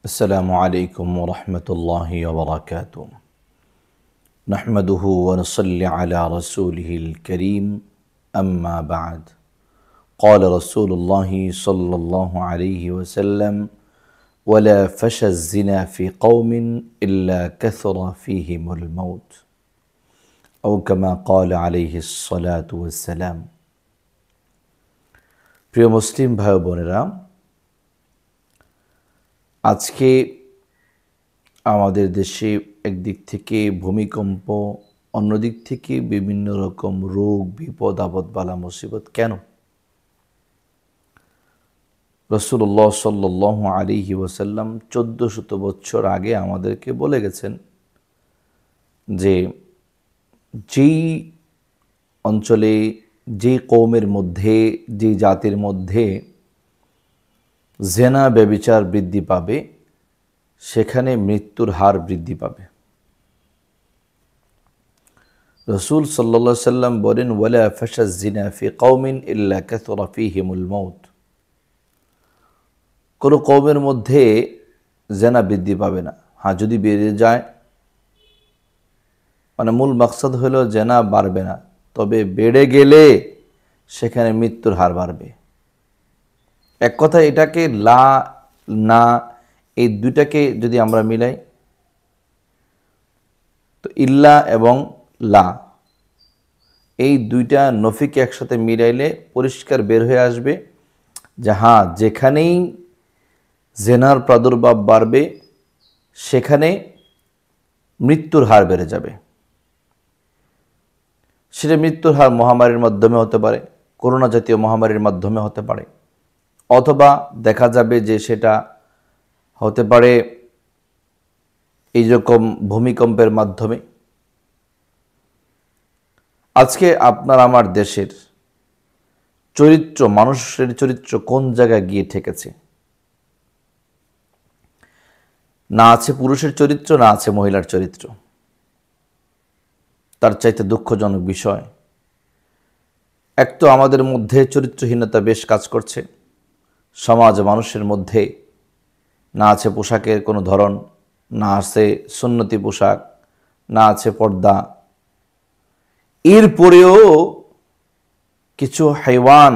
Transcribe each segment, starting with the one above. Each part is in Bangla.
السلام عليكم ورحمة الله وبركاته. نحمده ونصلي على رسوله الكريم. أما بعد، قال رسول الله صلى الله عليه وسلم: ولا فشى الزنا في قوم إلا كثر فيهم الموت، أو كما قال عليه الصلاة والسلام. প্রিয় মুসলিম ভাই বোনেরা, আজকে আমাদের দেশে একদিক থেকে ভূমিকম্প, অন্যদিক থেকে বিভিন্ন রকম রোগ, বিপদ, আপদ, বালা, মুসিবত। কেন? রাসূলুল্লাহ সাল্লাল্লাহু আলাইহি ওয়াসাল্লাম 1400 বছর আগে আমাদেরকে বলে গেছেন যে যেই অঞ্চলে, যেই কওমের মধ্যে, যেই জাতির মধ্যে জেনা ব্যভিচার বৃদ্ধি পাবে, সেখানে মৃত্যুর হার বৃদ্ধি পাবে। রাসূল সাল্লাল্লাহু আলাইহি সাল্লাম বলেন, ওয়ালা ফাশা যিনা ফি কওমিন ইল্লা কাসরা ফীহিমুল মাউত। কোনো কওমের মধ্যে জেনা বৃদ্ধি পাবে না। হ্যাঁ, যদি বেড়ে যায়, মানে মূল মাকসাদ হলো জেনা বাড়বে না, তবে বেড়ে গেলে সেখানে মৃত্যুর হার বাড়বে। এক কথা, এটাকে লা না এই দুইটাকে যদি আমরা মিলাই, তো ইল্লা এবং লা এই দুইটা নফিকে একসাথে মিলাইলে পরিষ্কার বের হয়ে আসবে যে হ্যাঁ, যেখানেই জেনার প্রাদুর্ভাব বাড়বে সেখানে মৃত্যুর হার বেড়ে যাবে। সেটা মৃত্যুর হার মহামারীর মাধ্যমে হতে পারে, করোনা জাতীয় মহামারীর মাধ্যমে হতে পারে, অথবা দেখা যাবে যে সেটা হতে পারে এই রকম ভূমিকম্পের মাধ্যমে। আজকে আপনার আমার দেশের চরিত্র, মানুষের চরিত্র কোন জায়গায় গিয়ে ঠেকেছে? না আছে পুরুষের চরিত্র, না আছে মহিলার চরিত্র। তার চাইতে দুঃখজনক বিষয়, এক তো আমাদের মধ্যে চরিত্রহীনতা বেশ কাজ করছে, সমাজ মানুষের মধ্যে না আছে পোশাকের কোনো ধরন, না আছে সুন্নতি পোশাক, না আছে পর্দা। এরপরেও কিছু হাইওয়ান,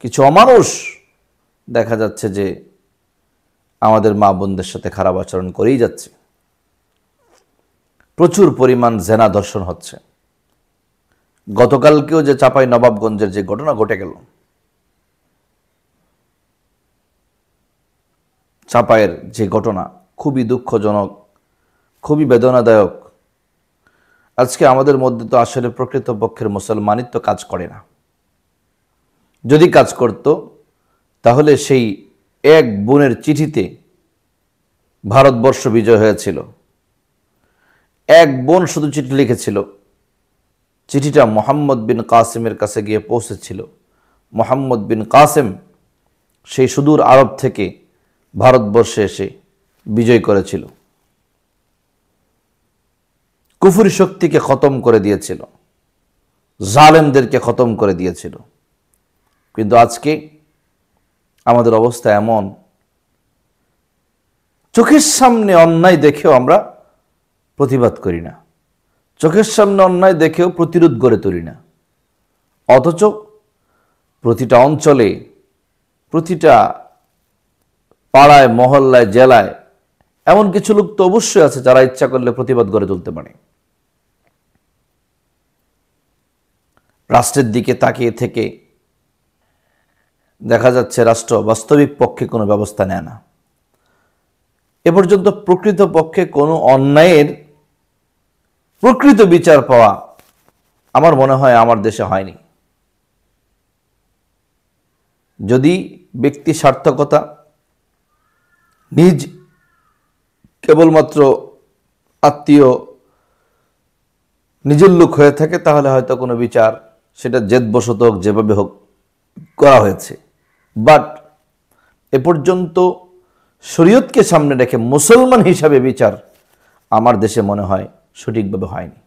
কিছু অমানুষ দেখা যাচ্ছে যে আমাদের মা বোনদের সাথে খারাপ আচরণ করেই যাচ্ছে। প্রচুর পরিমাণ জেনা ধর্ষণ হচ্ছে। গতকালকেও যে চাঁপাই নবাবগঞ্জের যে ঘটনা ঘটে গেল, চাঁপাইয়ের যে ঘটনা, খুবই দুঃখজনক, খুবই বেদনাদায়ক। আজকে আমাদের মধ্যে তো আসলে প্রকৃতপক্ষের মুসলমানিত্ব কাজ করে না। যদি কাজ করত তাহলে সেই এক বোনের চিঠিতে ভারতবর্ষ বিজয় হয়েছিল। এক বোন শুধু চিঠি লিখেছিল, চিঠিটা মোহাম্মদ বিন কাসেমের কাছে গিয়ে পৌঁছেছিল। মোহাম্মদ বিন কাসেম সেই সুদূর আরব থেকে ভারতবর্ষে এসে বিজয় করেছিল, কুফরি শক্তিকে খতম করে দিয়েছিল, জালেমদেরকে খতম করে দিয়েছিল। কিন্তু আজকে আমাদের অবস্থা এমন, চোখের সামনে অন্যায় দেখেও আমরা প্রতিবাদ করি না, চোখের সামনে অন্যায় দেখেও প্রতিরোধ গড়ে তুলি না। অথচ প্রতিটা অঞ্চলে, প্রতিটা পাড়ায়, মহল্লায়, জেলায় এমন কিছু লোক তো অবশ্যই আছে যারা ইচ্ছা করলে প্রতিবাদ গড়ে তুলতে পারে। রাষ্ট্রের দিকে তাকিয়ে থেকে দেখা যাচ্ছে রাষ্ট্র বাস্তবিক পক্ষে কোনো ব্যবস্থা নেয় না। এ পর্যন্ত প্রকৃত পক্ষে কোনো অন্যায়ের প্রকৃত বিচার পাওয়া আমার মনে হয় আমার দেশে হয়নি। যদি ব্যক্তি স্বার্থকতা, নিজ কেবলমাত্র আত্মীয়, নিজের লোক হয়ে থাকে, তাহলে হয়তো কোনো বিচার, সেটা জেদবশত হোক, যেভাবে হোক করা হয়েছে। বাট এ পর্যন্ত শরীয়তকে সামনে রেখে মুসলমান হিসাবে বিচার আমার দেশে মনে হয় সঠিকভাবে হয়নি।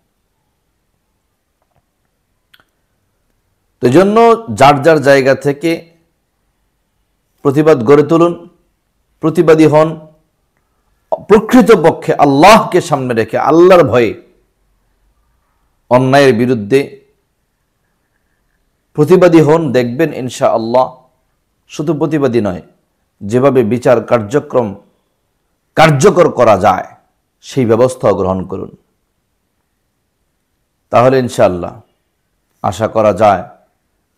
তো জন্য যার যার জায়গা থেকে প্রতিবাদ গড়ে তুলুন, প্রতিবাদী হন প্রকৃতপক্ষে আল্লাহকে সামনে রেখে, আল্লাহর ভয়ে অন্যায়ের বিরুদ্ধে প্রতিবাদী হন। দেখবেন ইনশাআল্লাহ শুধু প্রতিবাদী নয়, যেভাবে বিচার কার্যক্রম কার্যকর করা যায় সেই ব্যবস্থাও গ্রহণ করুন। তাহলে ইনশাআল্লাহ আশা করা যায়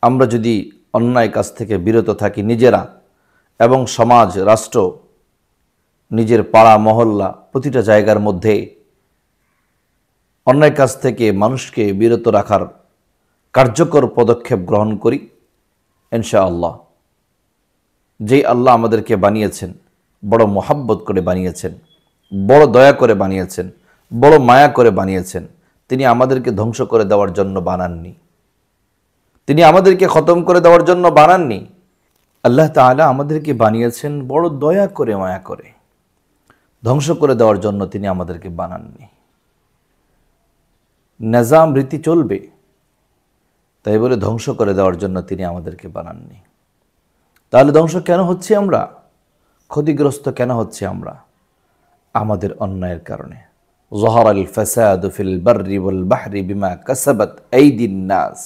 আমরা যদি অন্যায় কাজ থেকে বিরত থাকি নিজেরা, এবং সমাজ, রাষ্ট্র, নিজের পাড়া মহল্লা, প্রতিটা জায়গার মধ্যে অন্যায় কাজ থেকে মানুষকে বিরত রাখার কার্যকর পদক্ষেপ গ্রহণ করি, ইনশাআল্লাহ যেই আল্লাহ আমাদেরকে বানিয়েছেন, বড় মোহাব্বত করে বানিয়েছেন, বড় দয়া করে বানিয়েছেন, বড় মায়া করে বানিয়েছেন, তিনি আমাদেরকে ধ্বংস করে দেওয়ার জন্য বানাননি, তিনি আমাদেরকে খতম করে দেওয়ার জন্য বানাননি। আল্লাহ তাআলা আমাদেরকে বানিয়েছেন বড় দয়া করে, মায়া করে, ধ্বংস করে দেওয়ার জন্য তিনি আমাদেরকে বানাননি। নিজাম রীতি চলবে, তাই বলে ধ্বংস করে দেওয়ার জন্য তিনি আমাদেরকে বানাননি। তাহলে ধ্বংস কেন হচ্ছে আমরা, ক্ষতিগ্রস্ত কেন হচ্ছে আমরা? আমাদের অন্যায়ের কারণে। যহারাল ফাসাদু ফিল বাররি ওয়াল বাহরি বিমা কাসাবাত আইদিন নাস।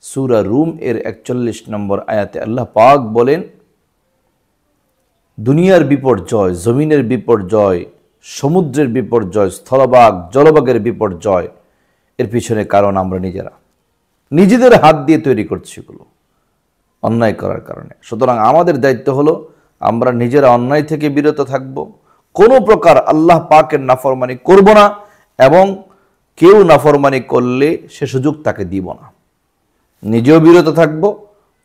সূরা রুম এর 41 নম্বর আয়াতে আল্লাহ পাক বলেন, দুনিয়ার বিপর্যয়, জমিনের বিপর্যয়, সমুদ্রের বিপর্যয়, স্থলভাগ জলভাগের বিপর্যয়, এর পিছনে কারণ আমরা নিজেরা, নিজেদের হাত দিয়ে তৈরি করছি এগুলো অন্যায় করার কারণে। সুতরাং আমাদের দায়িত্ব হলো আমরা নিজেরা অন্যায় থেকে বিরত থাকব, কোনো প্রকার আল্লাহ পাকের নাফরমানি করব না, এবং কেউ নাফরমানি করলে সে সুযোগ তাকে দিব না। নিজেও বিরত থাকব,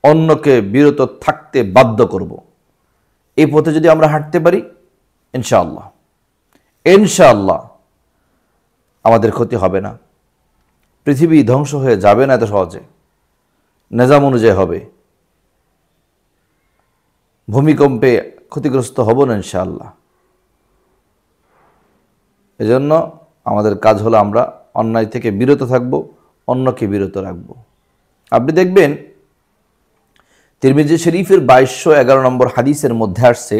অন্যকে বিরত থাকতে বাধ্য করব। এই পথে যদি আমরা হাঁটতে পারি, ইনশাআল্লাহ ইনশাআল্লাহ আমাদের ক্ষতি হবে না, পৃথিবী ধ্বংস হয়ে যাবে না এত সহজে, নিজাম অনুযায়ী হবে, ভূমিকম্পে ক্ষতিগ্রস্ত হব না ইনশাআল্লাহ। এজন্য আমাদের কাজ হলো আমরা অন্যায় থেকে বিরত থাকব, অন্যকে বিরত রাখব। আপনি দেখবেন তিরমিজি শরীফের 2211 নম্বর হাদিসের মধ্যে আসছে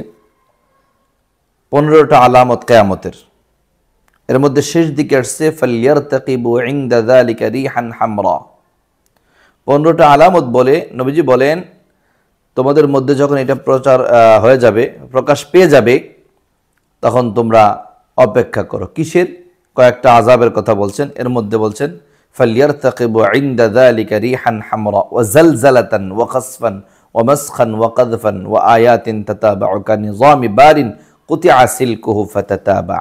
15টা আলামত কিয়ামতের। এর মধ্যে শেষ দিকে আসছে ফালইয়ারতাকিবু ইনদা যালিকা রিহান হামরা। 15টা আলামত বলে নবীজি বলেন, তোমাদের মধ্যে যখন এটা প্রচার হয়ে যাবে, প্রকাশ পেয়ে যাবে, তখন তোমরা অপেক্ষা করো। কিসের? কয়েকটা আযাবের কথা বলছেন। এর মধ্যে বলছেন ফালইয়ারতাকিবু ইনদা যালিকা রিহান হামরা ওয়া জালজালাতান ওয়া খাসফান ওয়া মাসখান ওয়া কাযফান ওয়া আয়াতিন তাতাবাউ কানিযামি বারিন কুতিআ সিলকুহু ফাতাতাবা।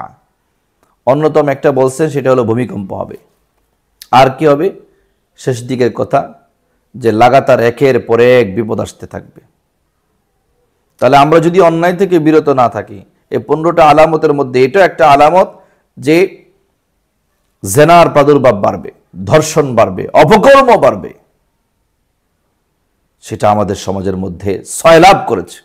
অন্যতম একটা বলছেন, সেটা হলো ভূমিকম্প হবে। আর কি হবে? শেষ দিকের কথা, যে লাগাতার একের পর এক বিপদ আসতে থাকবে। তাহলে আমরা যদি অন্যায় থেকে বিরত না থাকি, এই 15টা আলামতের মধ্যে এটা একটা আলামত যে জেনার প্রাদুর্ভাব বাড়বে, ধর্ষণ বাড়বে, অপকর্ম বাড়বে। সেটা আমাদের সমাজের মধ্যে সয়লাভ করেছে।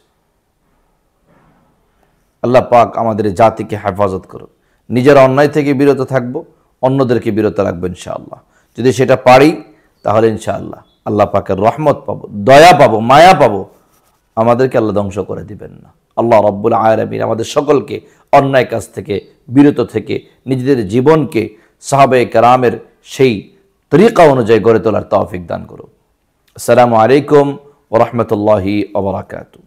আল্লাহ পাক আমাদের জাতিকে হেফাজত করুন। নিজের অন্যায় থেকে বিরত থাকব, অন্যদেরকে বিরত রাখবো ইনশাআল্লাহ। যদি সেটা পারি, তাহলে ইনশাআল্লাহ আল্লাহ পাকের রহমত পাবো, দয়া পাবো, মায়া পাবো। আমাদেরকে আল্লাহ ধ্বংস করে দিবেন না। আল্লাহ রব্বুল আলামিন আমাদের সকলকে অন্যায় কাজ থেকে বিরত থেকে নিজেদের জীবনকে সাহাবায়ে কেরামের সেই তরিকা অনুযায়ী গড়ে তোলার তৌফিক দান করুন। আসসালামু আলাইকুম ওয়া রাহমাতুল্লাহি ওয়া বারাকাতুহু।